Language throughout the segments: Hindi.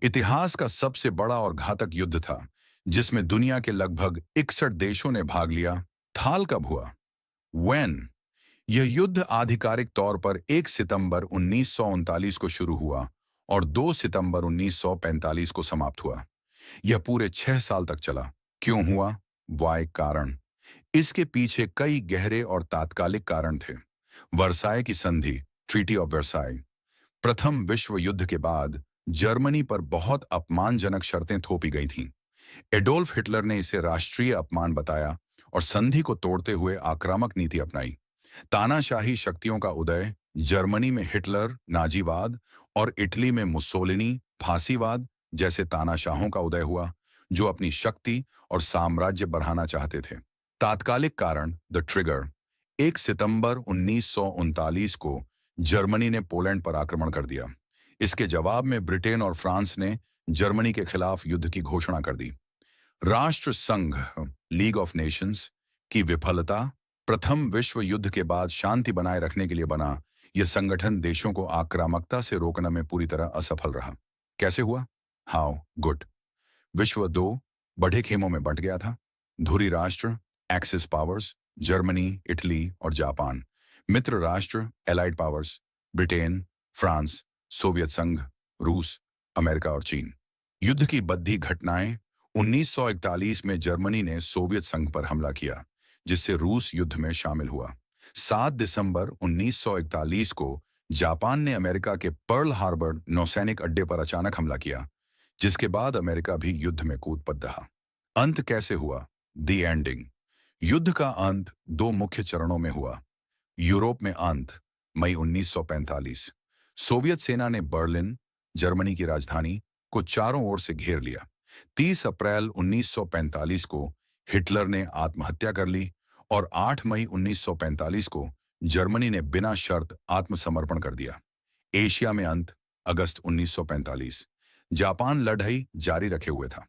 इतिहास का सबसे बड़ा और घातक युद्ध था, जिसमें दुनिया के लगभग 61 देशों ने भाग लिया। थाल कब हुआ? When? यह युद्ध आधिकारिक तौर पर 1 सितंबर 1939 को शुरू हुआ और 2 सितंबर 1945 को समाप्त हुआ। यह पूरे 6 साल तक चला। क्यों हुआ? वाय कारण। इसके पीछे कई गहरे और तात्कालिक कारण थे। वर्साय की संधि, ट्रीटी ऑफ वर्साय, प्रथम विश्व युद्ध के बाद जर्मनी पर बहुत अपमानजनक शर्तें थोपी गई थीं। एडोल्फ हिटलर ने इसे राष्ट्रीय अपमान बताया और संधि को तोड़ते हुए आक्रामक नीति अपनाई। तानाशाही शक्तियों का उदय, जर्मनी में हिटलर, नाजीवाद और इटली में मुसोलिनी, फांसीवाद जैसे तानाशाहों का उदय हुआ, जो अपनी शक्ति और साम्राज्य बढ़ाना चाहते थे। तात्कालिक कारण, द ट्रिगर, 1 सितंबर 1939 को जर्मनी ने पोलैंड पर आक्रमण कर दिया। इसके जवाब में ब्रिटेन और फ्रांस ने जर्मनी के खिलाफ युद्ध की घोषणा कर दी। राष्ट्र संघ, लीग ऑफ नेशंस, की विफलता, प्रथम विश्व युद्ध के बाद शांति बनाए रखने के लिए बना, यह संगठन देशों को आक्रामकता से रोकने में पूरी तरह असफल रहा। कैसे हुआ? हाउ? गुड। विश्व दो बड़े खेमों में बंट गया था। धुरी राष्ट्र, एक्सिस पावर्स, जर्मनी, इटली और जापान। मित्र राष्ट्र, allied powers, Britain, France, Soviet संघ, रूस, अमेरिका और चीन। युद्ध की बद्धी घटनाएं, 1941 में जर्मनी ने सोवियत संघ पर हमला किया, जिससे रूस युद्ध में शामिल हुआ। 7 दिसंबर 1941 को जापान ने अमेरिका के पर्ल हार्बर नौसैनिक अड्डे पर अचानक हमला किया, जिसके बाद अमेरिका भी युद्ध में कूद पड़ रहा। अंत कैसे हुआ? The ending. युद्ध का अंत 2 मुख्य चरणों में हुआ। यूरोप में अंत, मई 1945। सोवियत सेना ने बर्लिन, जर्मनी की राजधानी, को चारों ओर से घेर लिया। 30 अप्रैल 1945 को हिटलर ने आत्महत्या कर ली और 8 मई 1945 को जर्मनी ने बिना शर्त आत्मसमर्पण कर दिया। एशिया में अंत, अगस्त 1945। जापान लड़ाई जारी रखे हुए था।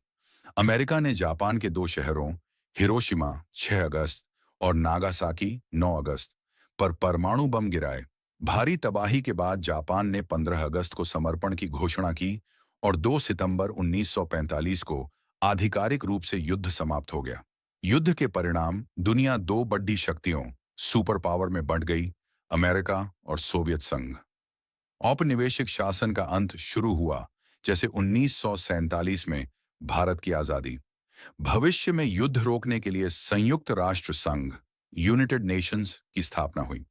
अमेरिका ने जापान के 2 शहरों, हिरोशिमा 6 अगस्त और नागासाकी 9 अगस्त पर परमाणु बम गिराए। भारी तबाही के बाद जापान ने 15 अगस्त को समर्पण की घोषणा की और 2 सितंबर 1945 को आधिकारिक रूप से युद्ध समाप्त हो गया। युद्ध के परिणाम, दुनिया 2 बड़ी शक्तियों, सुपर पावर में बंट गई, अमेरिका और सोवियत संघ। औपनिवेशिक शासन का अंत शुरू हुआ, जैसे 1947 में भारत की आजादी। भविष्य में युद्ध रोकने के लिए संयुक्त राष्ट्र संघ, यूनाइटेड नेशंस की स्थापना हुई।